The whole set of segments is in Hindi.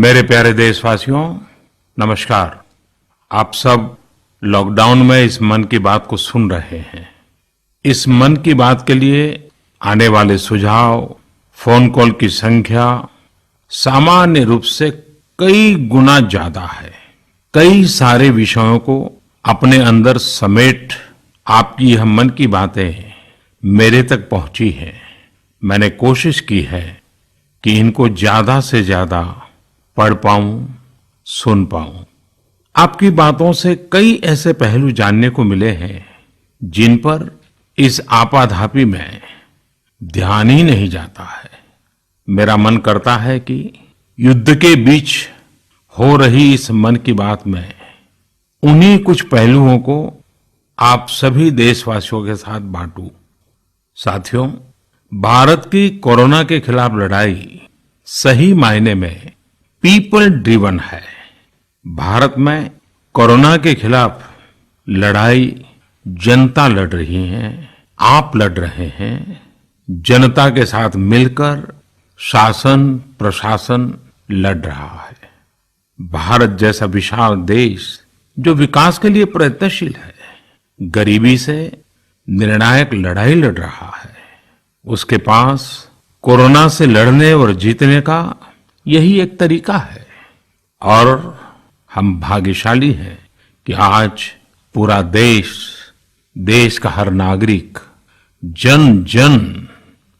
मेरे प्यारे देशवासियों, नमस्कार। आप सब लॉकडाउन में इस मन की बात को सुन रहे हैं। इस मन की बात के लिए आने वाले सुझाव, फोन कॉल की संख्या सामान्य रूप से कई गुना ज्यादा है। कई सारे विषयों को अपने अंदर समेट आपकी यह मन की बातें मेरे तक पहुंची हैं। मैंने कोशिश की है कि इनको ज्यादा से ज्यादा पढ़ पाऊं, सुन पाऊं। आपकी बातों से कई ऐसे पहलू जानने को मिले हैं जिन पर इस आपाधापी में ध्यान ही नहीं जाता है। मेरा मन करता है कि युद्ध के बीच हो रही इस मन की बात में उन्हीं कुछ पहलुओं को आप सभी देशवासियों के साथ बांटूं। साथियों, भारत की कोरोना के खिलाफ लड़ाई सही मायने में पीपल ड्रिवन है। भारत में कोरोना के खिलाफ लड़ाई जनता लड़ रही है, आप लड़ रहे हैं। जनता के साथ मिलकर शासन प्रशासन लड़ रहा है। भारत जैसा विशाल देश जो विकास के लिए प्रयत्नशील है, गरीबी से निर्णायक लड़ाई लड़ रहा है। उसके पास कोरोना से लड़ने और जीतने का यही एक तरीका है। और हम भाग्यशाली हैं कि आज पूरा देश का हर नागरिक, जन जन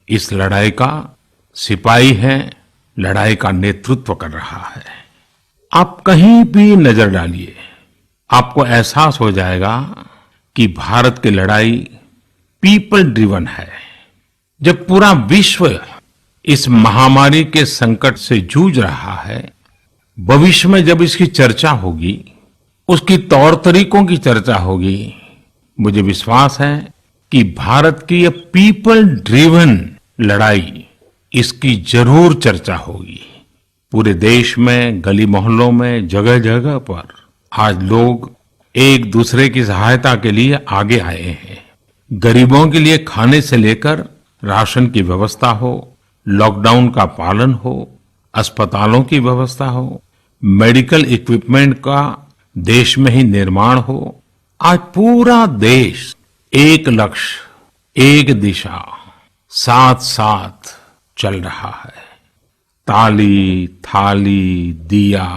इस लड़ाई का सिपाही है, लड़ाई का नेतृत्व कर रहा है। आप कहीं भी नजर डालिए, आपको एहसास हो जाएगा कि भारत की लड़ाई पीपल ड्रिवन है। जब पूरा विश्व इस महामारी के संकट से जूझ रहा है, भविष्य में जब इसकी चर्चा होगी, उसकी तौर तरीकों की चर्चा होगी, मुझे विश्वास है कि भारत की ये पीपल ड्रिवन लड़ाई, इसकी जरूर चर्चा होगी। पूरे देश में, गली मोहल्लों में, जगह जगह पर आज लोग एक दूसरे की सहायता के लिए आगे आए हैं। गरीबों के लिए खाने से लेकर राशन की व्यवस्था हो, लॉकडाउन का पालन हो, अस्पतालों की व्यवस्था हो, मेडिकल इक्विपमेंट का देश में ही निर्माण हो। आज पूरा देश एक लक्ष्य, एक दिशा, साथ साथ चल रहा है। ताली, थाली, दिया,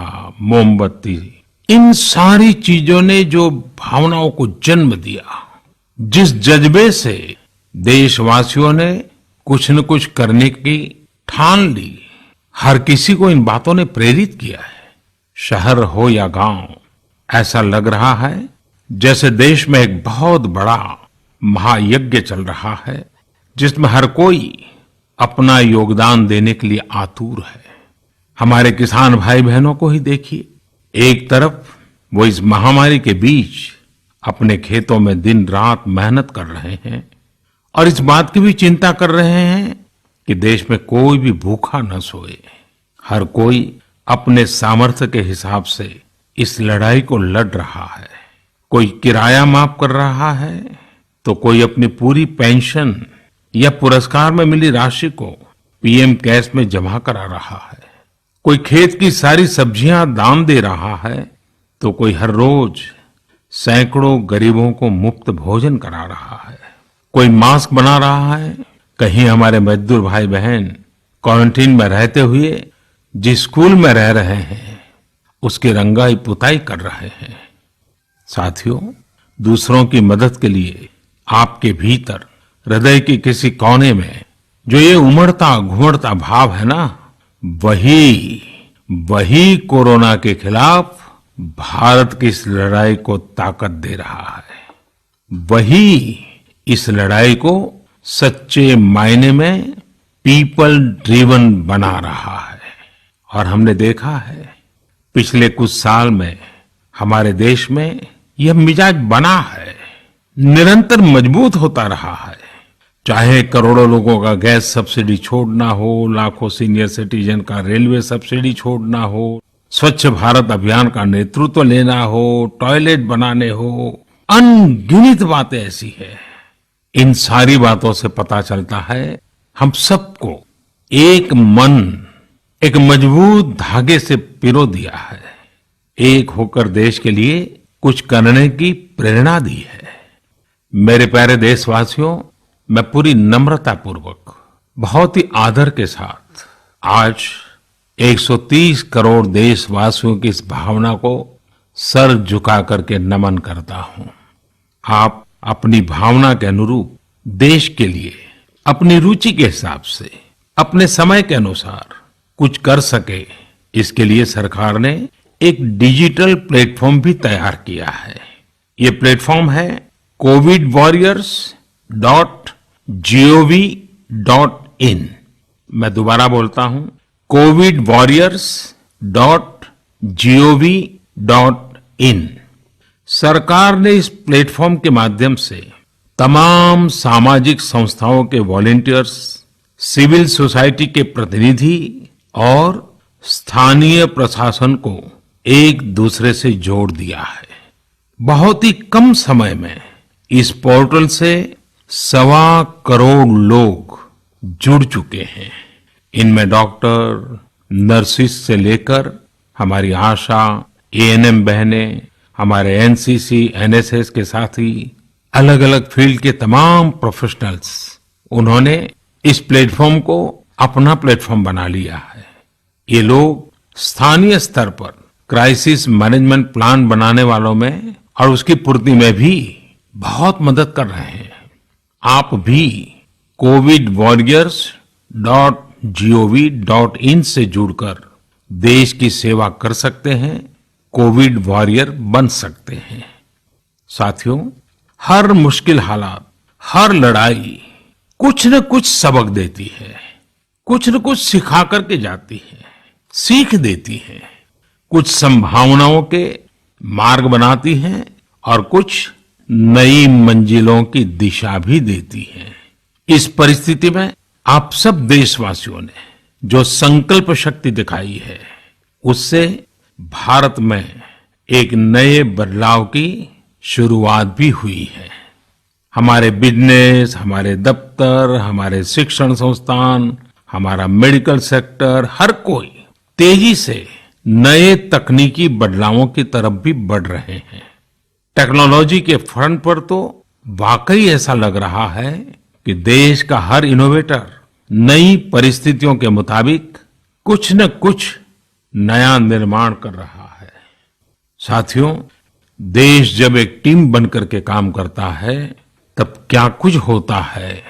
मोमबत्ती, इन सारी चीजों ने जो भावनाओं को जन्म दिया, जिस जज्बे से देशवासियों ने कुछ न कुछ करने की ठान ली, हर किसी को इन बातों ने प्रेरित किया है। शहर हो या गांव, ऐसा लग रहा है जैसे देश में एक बहुत बड़ा महायज्ञ चल रहा है, जिसमें हर कोई अपना योगदान देने के लिए आतुर है। हमारे किसान भाई बहनों को ही देखिए, एक तरफ वो इस महामारी के बीच अपने खेतों में दिन रात मेहनत कर रहे हैं और इस बात की भी चिंता कर रहे हैं कि देश में कोई भी भूखा न सोए। हर कोई अपने सामर्थ्य के हिसाब से इस लड़ाई को लड़ रहा है। कोई किराया माफ कर रहा है, तो कोई अपनी पूरी पेंशन या पुरस्कार में मिली राशि को पीएम केयर्स में जमा करा रहा है। कोई खेत की सारी सब्जियां दान दे रहा है, तो कोई हर रोज सैकड़ों गरीबों को मुफ्त भोजन करा रहा है। कोई मास्क बना रहा है। कहीं हमारे मजदूर भाई बहन क्वारंटीन में रहते हुए जिस स्कूल में रह रहे हैं, उसकी रंगाई पुताई कर रहे हैं। साथियों, दूसरों की मदद के लिए आपके भीतर हृदय के किसी कोने में जो ये उमड़ता घुमड़ता भाव है ना, वही कोरोना के खिलाफ भारत की इस लड़ाई को ताकत दे रहा है। वही इस लड़ाई को सच्चे मायने में पीपल ड्रिवन बना रहा है। और हमने देखा है पिछले कुछ साल में हमारे देश में यह मिजाज बना है, निरंतर मजबूत होता रहा है। चाहे करोड़ों लोगों का गैस सब्सिडी छोड़ना हो, लाखों सीनियर सिटीजन का रेलवे सब्सिडी छोड़ना हो, स्वच्छ भारत अभियान का नेतृत्व लेना हो, टॉयलेट बनाने हो, अनगिनत बातें ऐसी है। इन सारी बातों से पता चलता है हम सबको एक मन, एक मजबूत धागे से पिरो दिया है। एक होकर देश के लिए कुछ करने की प्रेरणा दी है। मेरे प्यारे देशवासियों, मैं पूरी नम्रता पूर्वक, बहुत ही आदर के साथ आज 130 करोड़ देशवासियों की इस भावना को सर झुका करके नमन करता हूं। आप अपनी भावना के अनुरूप देश के लिए अपनी रुचि के हिसाब से अपने समय के अनुसार कुछ कर सके, इसके लिए सरकार ने एक डिजिटल प्लेटफॉर्म भी तैयार किया है। ये प्लेटफॉर्म है covidwarriors.gov.in। मैं दोबारा बोलता हूं, covidwarriors.gov.in। सरकार ने इस प्लेटफॉर्म के माध्यम से तमाम सामाजिक संस्थाओं के वॉलंटियर्स, सिविल सोसाइटी के प्रतिनिधि और स्थानीय प्रशासन को एक दूसरे से जोड़ दिया है। बहुत ही कम समय में इस पोर्टल से 1.25 करोड़ लोग जुड़ चुके हैं। इनमें डॉक्टर, नर्सिस से लेकर हमारी आशा, एएनएम बहनें, हमारे एनसीसी, एनएसएस के साथी, अलग अलग फील्ड के तमाम प्रोफेशनल्स, उन्होंने इस प्लेटफॉर्म को अपना प्लेटफॉर्म बना लिया है। ये लोग स्थानीय स्तर पर क्राइसिस मैनेजमेंट प्लान बनाने वालों में और उसकी पूर्ति में भी बहुत मदद कर रहे हैं। आप भी covidwarriors.gov.in से जुड़कर देश की सेवा कर सकते हैं, कोविड वॉरियर बन सकते हैं। साथियों, हर मुश्किल हालात, हर लड़ाई कुछ न कुछ सबक देती है, कुछ न कुछ सिखा करके जाती है, सीख देती है, कुछ संभावनाओं के मार्ग बनाती है और कुछ नई मंजिलों की दिशा भी देती है। इस परिस्थिति में आप सब देशवासियों ने जो संकल्प शक्ति दिखाई है, उससे भारत में एक नए बदलाव की शुरुआत भी हुई है। हमारे बिजनेस, हमारे दफ्तर, हमारे शिक्षण संस्थान, हमारा मेडिकल सेक्टर, हर कोई तेजी से नए तकनीकी बदलावों की तरफ भी बढ़ रहे हैं। टेक्नोलॉजी के फ्रंट पर तो वाकई ऐसा लग रहा है कि देश का हर इनोवेटर नई परिस्थितियों के मुताबिक कुछ न कुछ नया निर्माण कर रहा है। साथियों, देश जब एक टीम बनकर के काम करता है, तब क्या कुछ होता है,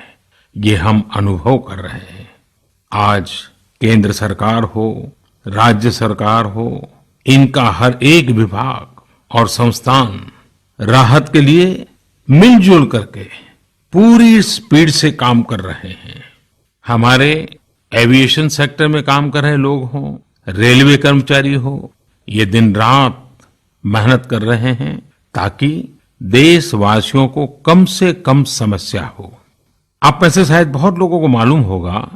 ये हम अनुभव कर रहे हैं। आज केंद्र सरकार हो, राज्य सरकार हो, इनका हर एक विभाग और संस्थान राहत के लिए मिलजुल करके पूरी स्पीड से काम कर रहे हैं। हमारे एविएशन सेक्टर में काम कर रहे लोग हों, रेलवे कर्मचारी हो, ये दिन रात मेहनत कर रहे हैं ताकि देशवासियों को कम से कम समस्या हो। आप में से शायद बहुत लोगों को मालूम होगा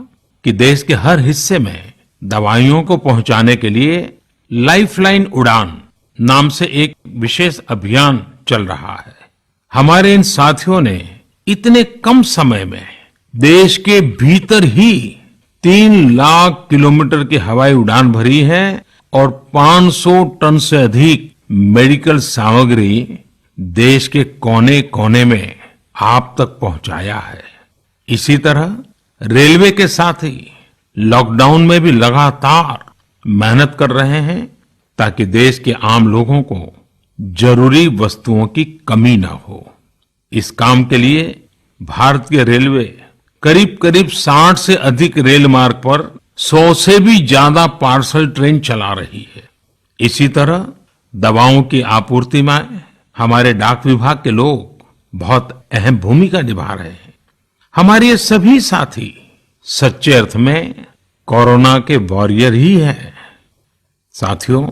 कि देश के हर हिस्से में दवाइयों को पहुंचाने के लिए लाइफलाइन उड़ान नाम से एक विशेष अभियान चल रहा है। हमारे इन साथियों ने इतने कम समय में देश के भीतर ही 3 लाख किलोमीटर की हवाई उड़ान भरी है और 500 टन से अधिक मेडिकल सामग्री देश के कोने कोने में आप तक पहुंचाया है। इसी तरह रेलवे के साथी लॉकडाउन में भी लगातार मेहनत कर रहे हैं ताकि देश के आम लोगों को जरूरी वस्तुओं की कमी न हो। इस काम के लिए भारतीय रेलवे करीब करीब 60 से अधिक रेल मार्ग पर 100 से भी ज्यादा पार्सल ट्रेन चला रही है। इसी तरह दवाओं की आपूर्ति में हमारे डाक विभाग के लोग बहुत अहम भूमिका निभा रहे हैं। हमारे ये सभी साथी सच्चे अर्थ में कोरोना के वॉरियर ही हैं। साथियों,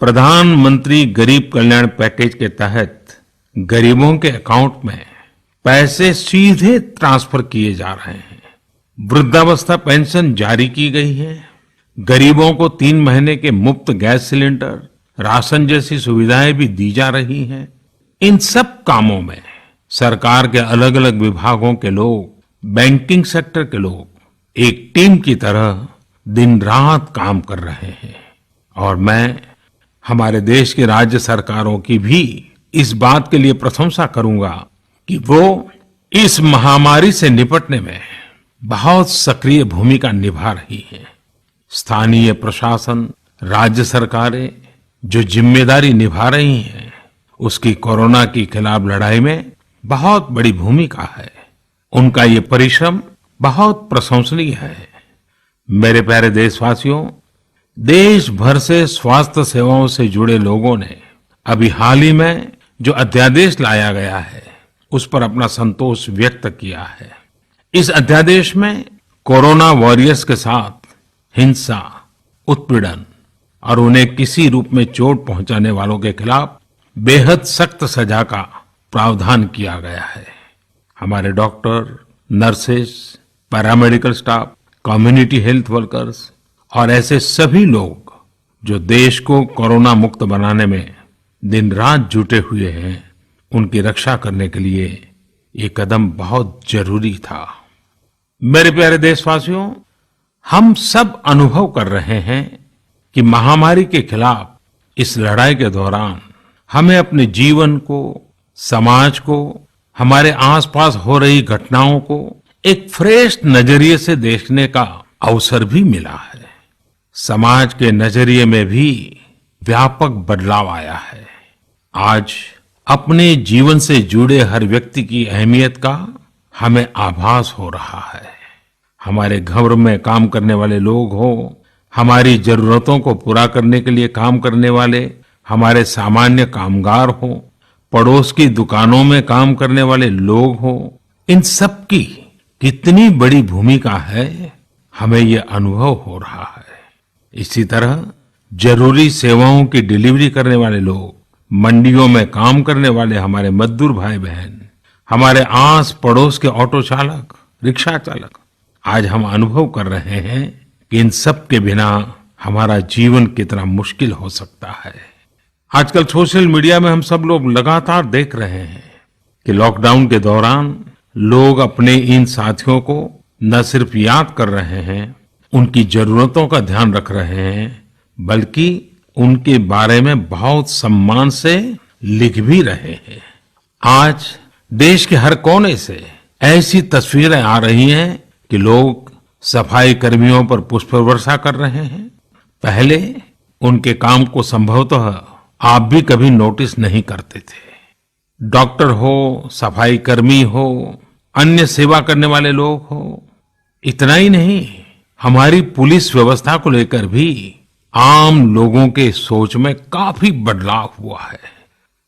प्रधानमंत्री गरीब कल्याण पैकेज के तहत गरीबों के अकाउंट में पैसे सीधे ट्रांसफर किए जा रहे हैं। वृद्धावस्था पेंशन जारी की गई है। गरीबों को 3 महीने के मुफ्त गैस सिलेंडर, राशन जैसी सुविधाएं भी दी जा रही हैं। इन सब कामों में सरकार के अलग अलग विभागों के लोग, बैंकिंग सेक्टर के लोग एक टीम की तरह दिन रात काम कर रहे हैं और मैं हमारे देश की राज्य सरकारों की भी इस बात के लिए प्रशंसा करूंगा कि वो इस महामारी से निपटने में बहुत सक्रिय भूमिका निभा रही है। स्थानीय प्रशासन, राज्य सरकारें जो जिम्मेदारी निभा रही हैं, उसकी कोरोना के खिलाफ लड़ाई में बहुत बड़ी भूमिका है। उनका ये परिश्रम बहुत प्रशंसनीय है। मेरे प्यारे देशवासियों, देश भर से स्वास्थ्य सेवाओं से जुड़े लोगों ने अभी हाल ही में जो अध्यादेश लाया गया है, उस पर अपना संतोष व्यक्त किया है। इस अध्यादेश में कोरोना वॉरियर्स के साथ हिंसा, उत्पीड़न और उन्हें किसी रूप में चोट पहुंचाने वालों के खिलाफ बेहद सख्त सजा का प्रावधान किया गया है। हमारे doctor, nurses, paramedical staff, community health workers और ऐसे सभी लोग जो देश को कोरोना मुक्त बनाने में दिन रात जुटे हुए हैं, उनकी रक्षा करने के लिए ये कदम बहुत जरूरी था। मेरे प्यारे देशवासियों, हम सब अनुभव कर रहे हैं कि महामारी के खिलाफ इस लड़ाई के दौरान हमें अपने जीवन को, समाज को, हमारे आसपास हो रही घटनाओं को एक फ्रेश नजरिए से देखने का अवसर भी मिला है। समाज के नजरिए में भी व्यापक बदलाव आया है। आज अपने जीवन से जुड़े हर व्यक्ति की अहमियत का हमें आभास हो रहा है। हमारे घर में काम करने वाले लोग हो, हमारी जरूरतों को पूरा करने के लिए काम करने वाले हमारे सामान्य कामगार हो, पड़ोस की दुकानों में काम करने वाले लोग हो, इन सब की कितनी बड़ी भूमिका है, हमें ये अनुभव हो रहा है। इसी तरह जरूरी सेवाओं की डिलीवरी करने वाले लोग, मंडियों में काम करने वाले हमारे मजदूर भाई बहन, हमारे आस पड़ोस के ऑटो चालक, रिक्शा चालक, आज हम अनुभव कर रहे हैं कि इन सब के बिना हमारा जीवन कितना मुश्किल हो सकता है। आजकल सोशल मीडिया में हम सब लोग लगातार देख रहे हैं कि लॉकडाउन के दौरान लोग अपने इन साथियों को न सिर्फ याद कर रहे हैं, उनकी जरूरतों का ध्यान रख रहे हैं, बल्कि उनके बारे में बहुत सम्मान से लिख भी रहे हैं। आज देश के हर कोने से ऐसी तस्वीरें आ रही हैं कि लोग सफाई कर्मियों पर पुष्प वर्षा कर रहे हैं। पहले उनके काम को संभवतः आप भी कभी नोटिस नहीं करते थे। डॉक्टर हो, सफाई कर्मी हो, अन्य सेवा करने वाले लोग हो, इतना ही नहीं, हमारी पुलिस व्यवस्था को लेकर भी आम लोगों के सोच में काफी बदलाव हुआ है।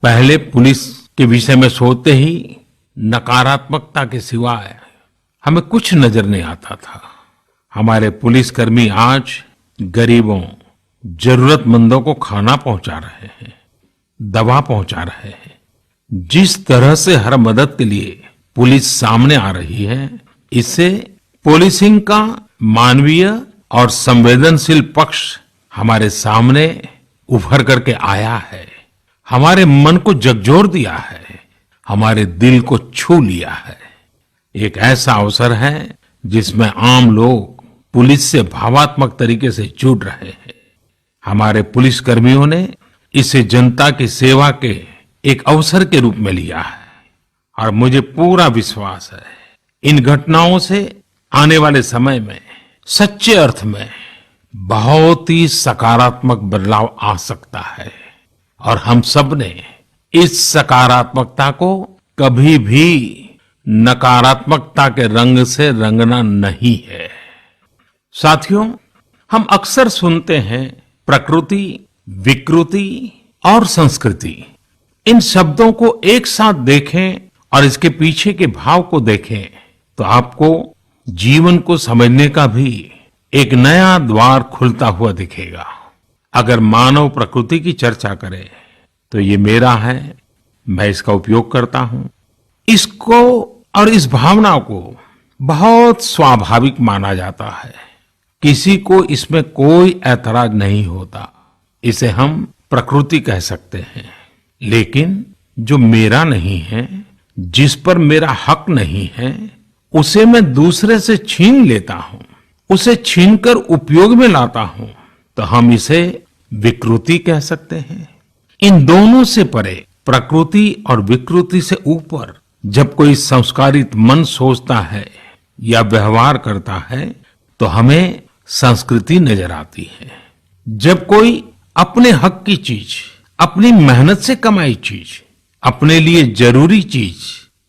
पहले पुलिस के विषय में सोचते ही नकारात्मकता के सिवाय हमें कुछ नजर नहीं आता था। हमारे पुलिसकर्मी आज गरीबों, जरूरतमंदों को खाना पहुंचा रहे हैं, दवा पहुंचा रहे हैं। जिस तरह से हर मदद के लिए पुलिस सामने आ रही है, इससे पुलिसिंग का मानवीय और संवेदनशील पक्ष हमारे सामने उभर करके आया है, हमारे मन को झकझोर दिया है, हमारे दिल को छू लिया है। एक ऐसा अवसर है जिसमें आम लोग पुलिस से भावात्मक तरीके से जुड़ रहे हैं। हमारे पुलिस कर्मियों ने इसे जनता की सेवा के एक अवसर के रूप में लिया है और मुझे पूरा विश्वास है इन घटनाओं से आने वाले समय में सच्चे अर्थ में बहुत ही सकारात्मक बदलाव आ सकता है और हम सब ने इस सकारात्मकता को कभी भी नकारात्मकता के रंग से रंगना नहीं है। साथियों, हम अक्सर सुनते हैं प्रकृति, विकृति और संस्कृति। इन शब्दों को एक साथ देखें और इसके पीछे के भाव को देखें तो आपको जीवन को समझने का भी एक नया द्वार खुलता हुआ दिखेगा। अगर मानव प्रकृति की चर्चा करें तो ये मेरा है, मैं इसका उपयोग करता हूं। इसको और इस भावना को बहुत स्वाभाविक माना जाता है, किसी को इसमें कोई ऐतराज नहीं होता। इसे हम प्रकृति कह सकते हैं। लेकिन जो मेरा नहीं है, जिस पर मेरा हक नहीं है, उसे मैं दूसरे से छीन लेता हूं, उसे छीनकर उपयोग में लाता हूं तो हम इसे विकृति कह सकते हैं। इन दोनों से परे, प्रकृति और विकृति से ऊपर जब कोई संस्कारित मन सोचता है या व्यवहार करता है तो हमें संस्कृति नजर आती है। जब कोई अपने हक की चीज, अपनी मेहनत से कमाई चीज, अपने लिए जरूरी चीज,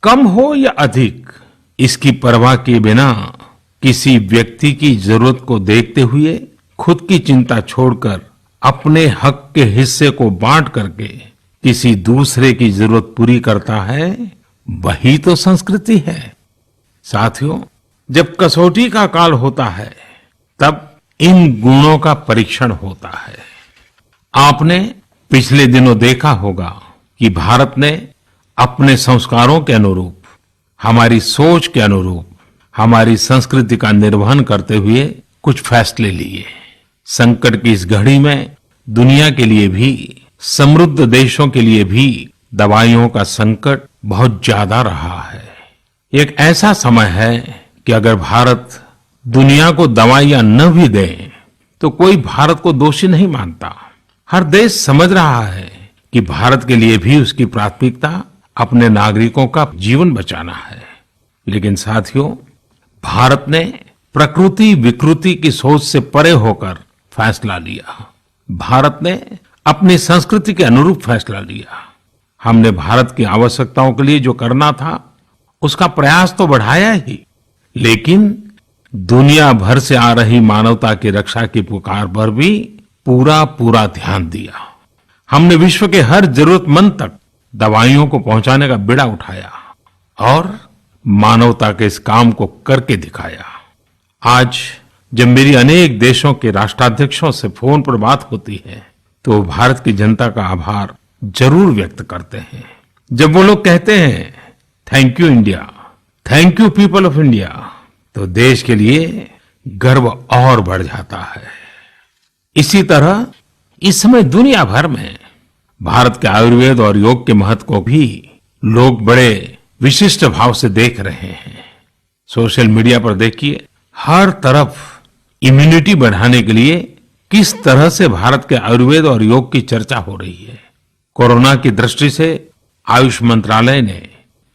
कम हो या अधिक, इसकी परवाह किए बिना किसी व्यक्ति की जरूरत को देखते हुए खुद की चिंता छोड़कर अपने हक के हिस्से को बांट करके किसी दूसरे की जरूरत पूरी करता है, वही तो संस्कृति है। साथियों, जब कसौटी का काल होता है तब इन गुणों का परीक्षण होता है। आपने पिछले दिनों देखा होगा कि भारत ने अपने संस्कारों के अनुरूप, हमारी सोच के अनुरूप, हमारी संस्कृति का निर्वहन करते हुए कुछ फैसले लिए। संकट की इस घड़ी में दुनिया के लिए भी, समृद्ध देशों के लिए भी दवाइयों का संकट बहुत ज्यादा रहा है। एक ऐसा समय है कि अगर भारत दुनिया को दवाइयां न भी दे तो कोई भारत को दोषी नहीं मानता। हर देश समझ रहा है कि भारत के लिए भी उसकी प्राथमिकता अपने नागरिकों का जीवन बचाना है। लेकिन साथियों, भारत ने प्रकृति विकृति की सोच से परे होकर फैसला लिया। भारत ने अपनी संस्कृति के अनुरूप फैसला लिया। हमने भारत की आवश्यकताओं के लिए जो करना था उसका प्रयास तो बढ़ाया ही, लेकिन दुनिया भर से आ रही मानवता की रक्षा की पुकार पर भी पूरा ध्यान दिया। हमने विश्व के हर जरूरतमंद तक दवाइयों को पहुंचाने का बीड़ा उठाया और मानवता के इस काम को करके दिखाया। आज जब मेरी अनेक देशों के राष्ट्राध्यक्षों से फोन पर बात होती है तो वो भारत की जनता का आभार जरूर व्यक्त करते हैं। जब वो लोग कहते हैं thank you India, thank you people of India, तो देश के लिए गर्व और बढ़ जाता है। इसी तरह इस समय दुनिया भर में भारत के आयुर्वेद और योग के महत्व को भी लोग बड़े विशिष्ट भाव से देख रहे हैं। सोशल मीडिया पर देखिए, हर तरफ इम्यूनिटी बढ़ाने के लिए किस तरह से भारत के आयुर्वेद और योग की चर्चा हो रही है। कोरोना की दृष्टि से आयुष मंत्रालय ने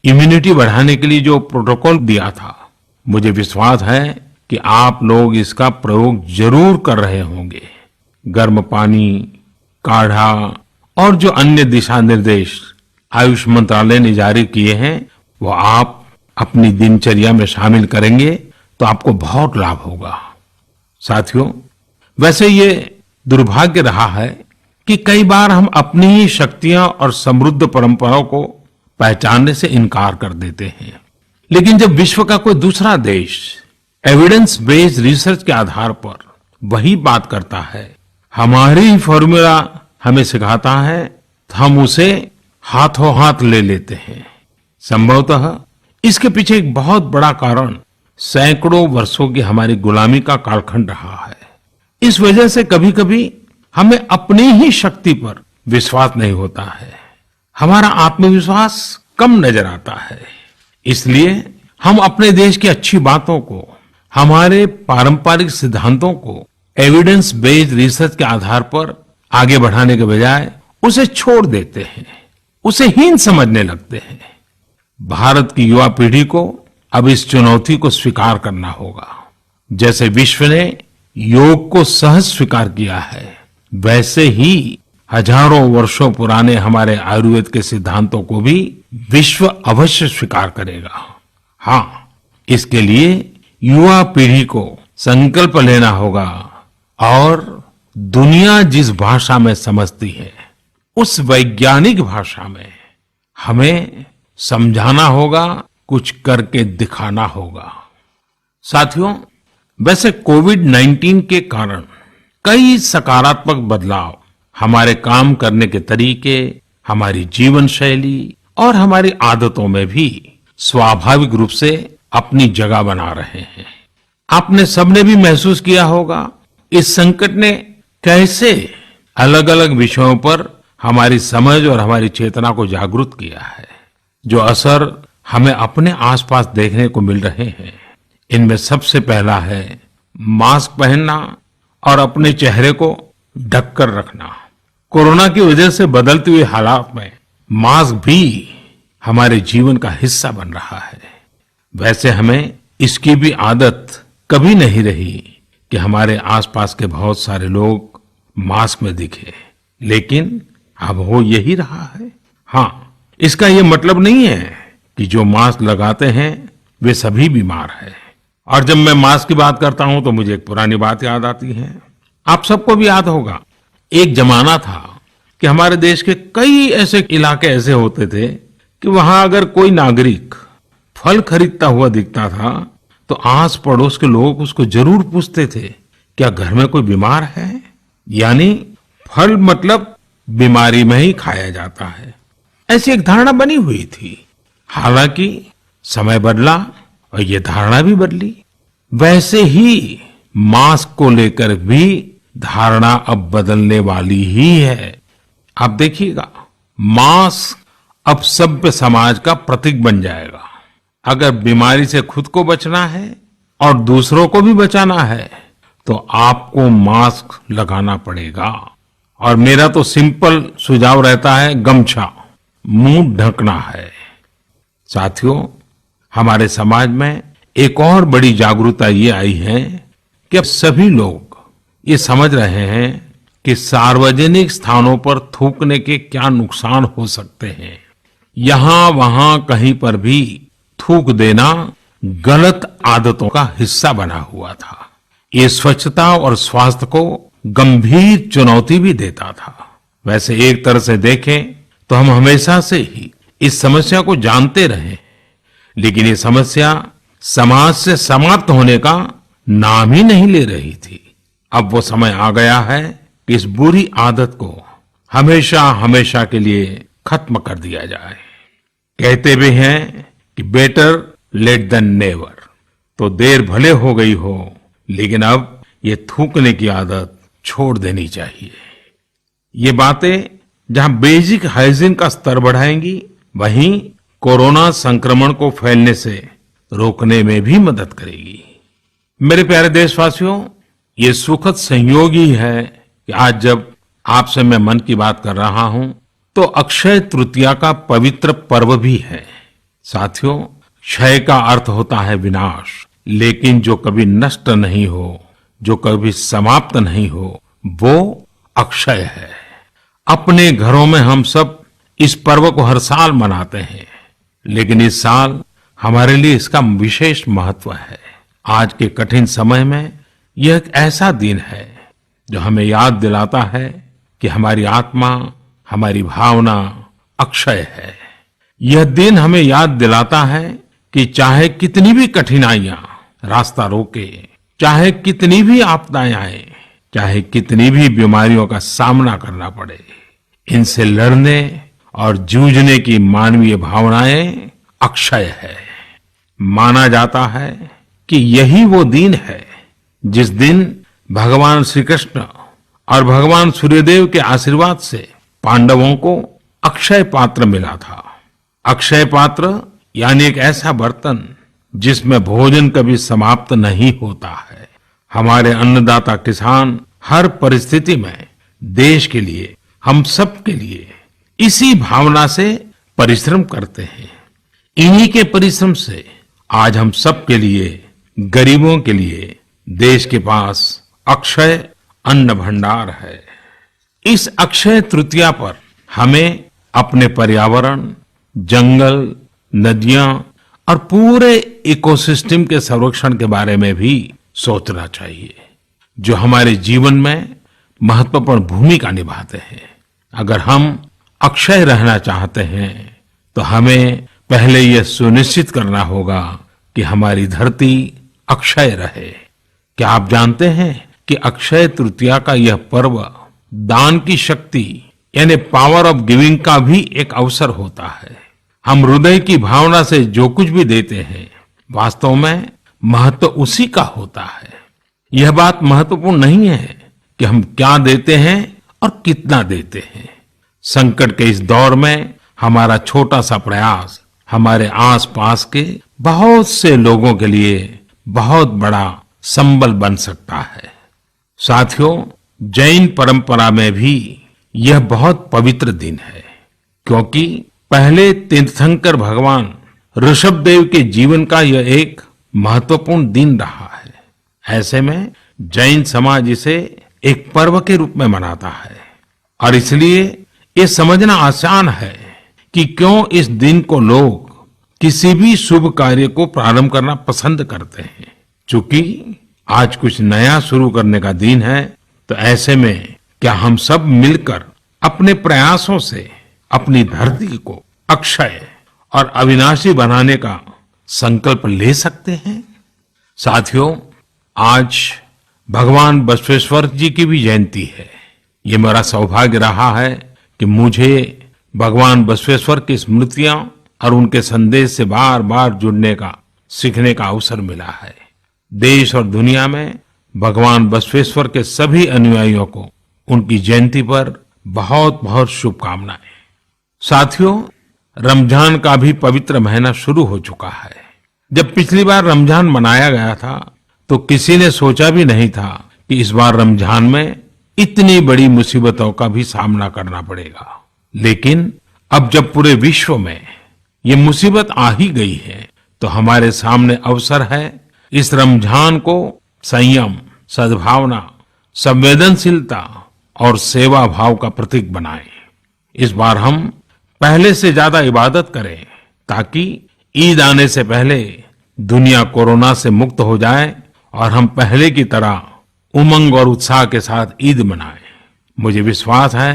इम्यूनिटी बढ़ाने के लिए जो प्रोटोकॉल दिया था, मुझे विश्वास है कि आप लोग इसका प्रयोग जरूर कर रहे होंगे। गर्म पानी, काढ़ा और जो अन्य दिशा निर्देश आयुष मंत्रालय ने जारी किए हैं वो आप अपनी दिनचर्या में शामिल करेंगे तो आपको बहुत लाभ होगा। साथियों, वैसे ये दुर्भाग्य रहा है कि कई बार हम अपनी ही शक्तियां और समृद्ध परंपराओं को पहचानने से इनकार कर देते हैं। लेकिन जब विश्व का कोई दूसरा देश एविडेंस बेस्ड रिसर्च के आधार पर वही बात करता है, हमारी फॉर्मूला हमें सिखाता है, तो हम उसे हाथों हाथ ले लेते हैं। संभवतः इसके पीछे एक बहुत बड़ा कारण सैकड़ों वर्षों की हमारी गुलामी का कालखंड रहा है। इस वजह से कभी कभी हमें अपनी ही शक्ति पर विश्वास नहीं होता है, हमारा आत्मविश्वास कम नजर आता है। इसलिए हम अपने देश की अच्छी बातों को, हमारे पारंपरिक सिद्धांतों को एविडेंस बेस्ड रिसर्च के आधार पर आगे बढ़ाने के बजाय उसे छोड़ देते हैं, उसे हीन समझने लगते हैं। भारत की युवा पीढ़ी को अब इस चुनौती को स्वीकार करना होगा। जैसे विश्व ने योग को सहज स्वीकार किया है, वैसे ही हजारों वर्षों पुराने हमारे आयुर्वेद के सिद्धांतों को भी विश्व अवश्य स्वीकार करेगा। हाँ, इसके लिए युवा पीढ़ी को संकल्प लेना होगा और दुनिया जिस भाषा में समझती है उस वैज्ञानिक भाषा में हमें समझाना होगा, कुछ करके दिखाना होगा। साथियों, वैसे कोविड-19 के कारण कई सकारात्मक बदलाव हमारे काम करने के तरीके, हमारी जीवन शैली और हमारी आदतों में भी स्वाभाविक रूप से अपनी जगह बना रहे हैं। आपने सबने भी महसूस किया होगा इस संकट ने कैसे अलग अलग विषयों पर हमारी समझ और हमारी चेतना को जागरूक किया है। जो असर हमें अपने आसपास देखने को मिल रहे हैं, इनमें सबसे पहला है मास्क पहनना और अपने चेहरे को ढककर रखना। कोरोना की वजह से बदलती हुई हालात में मास्क भी हमारे जीवन का हिस्सा बन रहा है। वैसे हमें इसकी भी आदत कभी नहीं रही कि हमारे आसपास के बहुत सारे लोग मास्क में दिखे, लेकिन अब हो यही रहा है। हाँ, इसका ये मतलब नहीं है कि जो मास्क लगाते हैं वे सभी बीमार हैं। और जब मैं मास्क की बात करता हूं तो मुझे एक पुरानी बात याद आती है। आप सबको भी याद होगा, एक जमाना था कि हमारे देश के कई ऐसे इलाके ऐसे होते थे कि वहां अगर कोई नागरिक फल खरीदता हुआ दिखता था तो आस पड़ोस के लोग उसको जरूर पूछते थे, क्या घर में कोई बीमार है? यानी फल मतलब बीमारी में ही खाया जाता है, ऐसी एक धारणा बनी हुई थी। हालांकि समय बदला और ये धारणा भी बदली। वैसे ही मास्क को लेकर भी धारणा अब बदलने वाली ही है। आप देखिएगा, मास्क अब सभ्य समाज का प्रतीक बन जाएगा। अगर बीमारी से खुद को बचना है और दूसरों को भी बचाना है तो आपको मास्क लगाना पड़ेगा। और मेरा तो सिंपल सुझाव रहता है, गमछा मुंह ढकना है। साथियों, हमारे समाज में एक और बड़ी जागरूकता ये आई है कि अब सभी लोग ये समझ रहे हैं कि सार्वजनिक स्थानों पर थूकने के क्या नुकसान हो सकते हैं। यहां वहां कहीं पर भी थूक देना गलत आदतों का हिस्सा बना हुआ था। ये स्वच्छता और स्वास्थ्य को गंभीर चुनौती भी देता था। वैसे एक तरह से देखें तो हम हमेशा से ही इस समस्या को जानते रहे, लेकिन ये समस्या समाज से समाप्त होने का नाम ही नहीं ले रही थी। अब वो समय आ गया है कि इस बुरी आदत को हमेशा हमेशा के लिए खत्म कर दिया जाए। कहते भी हैं कि बेटर लेट देन नेवर। तो देर भले हो गई हो, लेकिन अब ये थूकने की आदत छोड़ देनी चाहिए। ये बातें जहां बेसिक हाइजीन का स्तर बढ़ाएंगी, वहीं कोरोना संक्रमण को फैलने से रोकने में भी मदद करेगी। मेरे प्यारे देशवासियों, ये सुखद संयोग ही है कि आज जब आपसे मैं मन की बात कर रहा हूं तो अक्षय तृतीया का पवित्र पर्व भी है। साथियों, क्षय का अर्थ होता है विनाश, लेकिन जो कभी नष्ट नहीं हो, जो कभी समाप्त नहीं हो, वो अक्षय है। अपने घरों में हम सब इस पर्व को हर साल मनाते हैं, लेकिन इस साल हमारे लिए इसका विशेष महत्व है। आज के कठिन समय में यह एक ऐसा दिन है जो हमें याद दिलाता है कि हमारी आत्मा, हमारी भावना अक्षय है। यह दिन हमें याद दिलाता है कि चाहे कितनी भी कठिनाइयां रास्ता रोके, चाहे कितनी भी आपदाएं आए, चाहे कितनी भी बीमारियों का सामना करना पड़े, इनसे लड़ने और जूझने की मानवीय भावनाएं अक्षय है। माना जाता है कि यही वो दिन है जिस दिन भगवान श्री कृष्ण और भगवान सूर्यदेव के आशीर्वाद से पांडवों को अक्षय पात्र मिला था। अक्षय पात्र यानी एक ऐसा बर्तन जिसमें भोजन कभी समाप्त नहीं होता है। हमारे अन्नदाता किसान हर परिस्थिति में देश के लिए, हम सब के लिए इसी भावना से परिश्रम करते हैं। इन्हीं के परिश्रम से आज हम सब के लिए, गरीबों के लिए देश के पास अक्षय अन्न भंडार है। इस अक्षय तृतीया पर हमें अपने पर्यावरण, जंगल, नदियां और पूरे इकोसिस्टम के संरक्षण के बारे में भी सोचना चाहिए, जो हमारे जीवन में महत्वपूर्ण भूमिका निभाते हैं। अगर हम अक्षय रहना चाहते हैं तो हमें पहले यह सुनिश्चित करना होगा कि हमारी धरती अक्षय रहे। क्या आप जानते हैं कि अक्षय तृतीया का यह पर्व दान की शक्ति यानी पावर ऑफ गिविंग का भी एक अवसर होता है। हम हृदय की भावना से जो कुछ भी देते हैं, वास्तव में महत्व उसी का होता है। यह बात महत्वपूर्ण नहीं है कि हम क्या देते हैं और कितना देते हैं। संकट के इस दौर में हमारा छोटा सा प्रयास हमारे आसपास के बहुत से लोगों के लिए बहुत बड़ा संबल बन सकता है। साथियों, जैन परंपरा में भी यह बहुत पवित्र दिन है, क्योंकि पहले तीर्थंकर भगवान ऋषभदेव के जीवन का यह एक महत्वपूर्ण दिन रहा है। ऐसे में जैन समाज इसे एक पर्व के रूप में मनाता है और इसलिए ये समझना आसान है कि क्यों इस दिन को लोग किसी भी शुभ कार्य को प्रारंभ करना पसंद करते हैं। चूंकि आज कुछ नया शुरू करने का दिन है, तो ऐसे में क्या हम सब मिलकर अपने प्रयासों से अपनी धरती को अक्षय और अविनाशी बनाने का संकल्प ले सकते हैं? साथियों, आज भगवान बसवेश्वर जी की भी जयंती है। ये मेरा सौभाग्य रहा है कि मुझे भगवान बसवेश्वर की स्मृतियां और उनके संदेश से बार बार जुड़ने का, सीखने का अवसर मिला है। देश और दुनिया में भगवान बसवेश्वर के सभी अनुयायियों को उनकी जयंती पर बहुत बहुत शुभकामनाएं। साथियों, रमजान का भी पवित्र महीना शुरू हो चुका है। जब पिछली बार रमजान मनाया गया था तो किसी ने सोचा भी नहीं था कि इस बार रमजान में इतनी बड़ी मुसीबतों का भी सामना करना पड़ेगा। लेकिन अब जब पूरे विश्व में ये मुसीबत आ ही गई है, तो हमारे सामने अवसर है इस रमजान को संयम, सद्भावना, संवेदनशीलता और सेवा भाव का प्रतीक बनाएं। इस बार हम पहले से ज्यादा इबादत करें ताकि ईद आने से पहले दुनिया कोरोना से मुक्त हो जाए और हम पहले की तरह उमंग और उत्साह के साथ ईद मनाएं। मुझे विश्वास है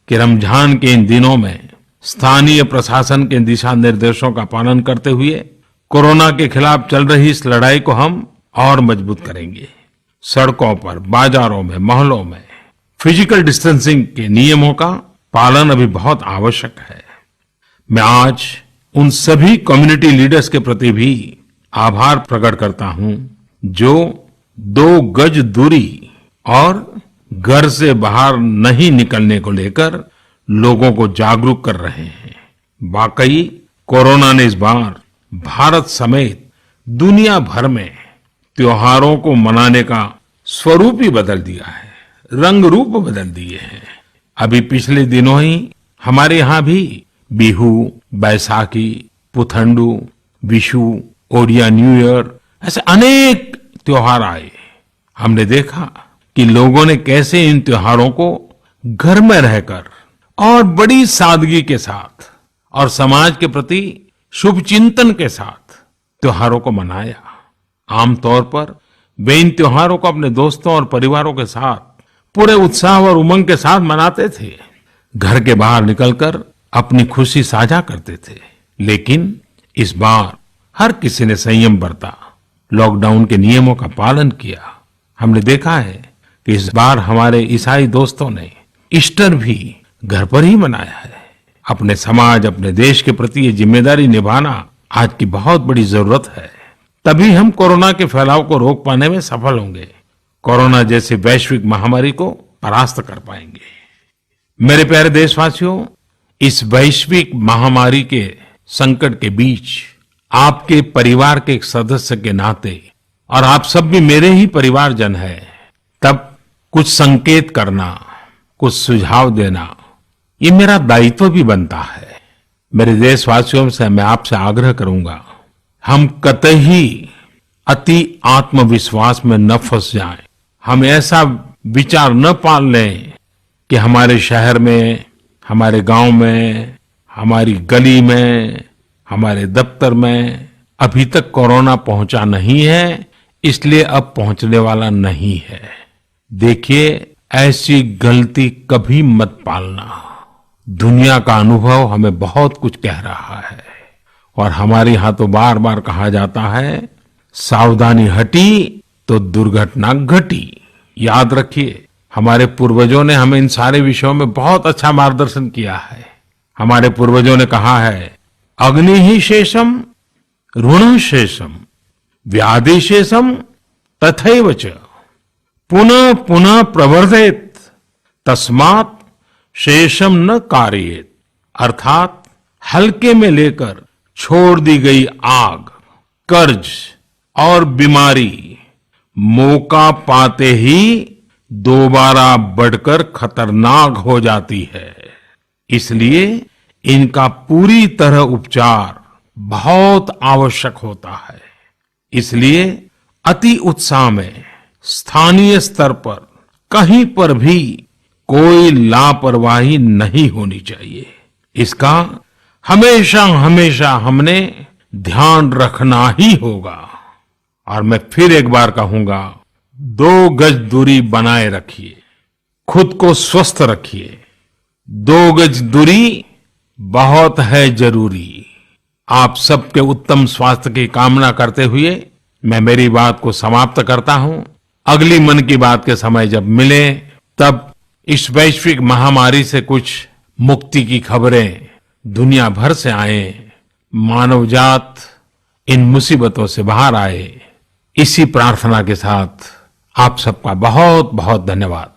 कि रमजान के इन दिनों में स्थानीय प्रशासन के दिशा निर्देशों का पालन करते हुए कोरोना के खिलाफ चल रही इस लड़ाई को हम और मजबूत करेंगे। सड़कों पर, बाजारों में, मोहल्लों में फिजिकल डिस्टेंसिंग के नियमों का पालन अभी बहुत आवश्यक है। मैं आज उन सभी कम्युनिटी लीडर्स के प्रति भी आभार प्रकट करता हूं जो 2 गज दूरी और घर से बाहर नहीं निकलने को लेकर लोगों को जागरूक कर रहे हैं। वाकई कोरोना ने इस बार भारत समेत दुनिया भर में त्योहारों को मनाने का स्वरूप ही बदल दिया है, रंग रूप बदल दिए हैं। अभी पिछले दिनों ही हमारे यहाँ भी बिहू, बैसाखी, पुथंडू, विशु, ओडिया न्यू ईयर ऐसे अनेक त्योहार आए। हमने देखा कि लोगों ने कैसे इन त्योहारों को घर में रहकर और बड़ी सादगी के साथ और समाज के प्रति शुभ चिंतन के साथ त्योहारों को मनाया। आमतौर पर वे इन त्योहारों को अपने दोस्तों और परिवारों के साथ पूरे उत्साह और उमंग के साथ मनाते थे, घर के बाहर निकलकर अपनी खुशी साझा करते थे। लेकिन इस बार हर किसी ने संयम बरता, लॉकडाउन के नियमों का पालन किया। हमने देखा है कि इस बार हमारे ईसाई दोस्तों ने ईस्टर भी घर पर ही मनाया है। अपने समाज, अपने देश के प्रति ये जिम्मेदारी निभाना आज की बहुत बड़ी जरूरत है। तभी हम कोरोना के फैलाव को रोक पाने में सफल होंगे, कोरोना जैसी वैश्विक महामारी को परास्त कर पाएंगे। मेरे प्यारे देशवासियों, इस वैश्विक महामारी के संकट के बीच आपके परिवार के एक सदस्य के नाते, और आप सब भी मेरे ही परिवारजन हैं, तब कुछ संकेत करना, कुछ सुझाव देना, ये मेरा दायित्व भी बनता है। मेरे देशवासियों से मैं आपसे आग्रह करूंगा, हम कतई अति आत्मविश्वास में न फंस जाएं। हम ऐसा विचार न पाल लें कि हमारे शहर में, हमारे गांव में, हमारी गली में, हमारे दफ्तर में अभी तक कोरोना पहुंचा नहीं है, इसलिए अब पहुंचने वाला नहीं है। देखिए, ऐसी गलती कभी मत पालना। दुनिया का अनुभव हमें बहुत कुछ कह रहा है और हमारे यहां तो बार बार कहा जाता है, सावधानी हटी तो दुर्घटना घटी। याद रखिए, हमारे पूर्वजों ने हमें इन सारे विषयों में बहुत अच्छा मार्गदर्शन किया है। हमारे पूर्वजों ने कहा है, अग्नि ही शेषम ऋण शेषम व्याधि शेषम तथैव च पुनः पुनः प्रवर्धेत तस्मात् शेषम न कार्येत। अर्थात हल्के में लेकर छोड़ दी गई आग, कर्ज और बीमारी मौका पाते ही दोबारा बढ़कर खतरनाक हो जाती है। इसलिए इनका पूरी तरह उपचार बहुत आवश्यक होता है। इसलिए अति उत्साह में स्थानीय स्तर पर कहीं पर भी कोई लापरवाही नहीं होनी चाहिए। इसका हमेशा हमेशा हमने ध्यान रखना ही होगा। और मैं फिर एक बार कहूंगा, 2 गज दूरी बनाए रखिए, खुद को स्वस्थ रखिए। 2 गज दूरी बहुत है जरूरी। आप सबके उत्तम स्वास्थ्य की कामना करते हुए मैं मेरी बात को समाप्त करता हूं। अगली मन की बात के समय जब मिले तब इस वैश्विक महामारी से कुछ मुक्ति की खबरें दुनिया भर से आए, मानव जात इन मुसीबतों से बाहर आए, इसी प्रार्थना के साथ आप सबका बहुत बहुत धन्यवाद।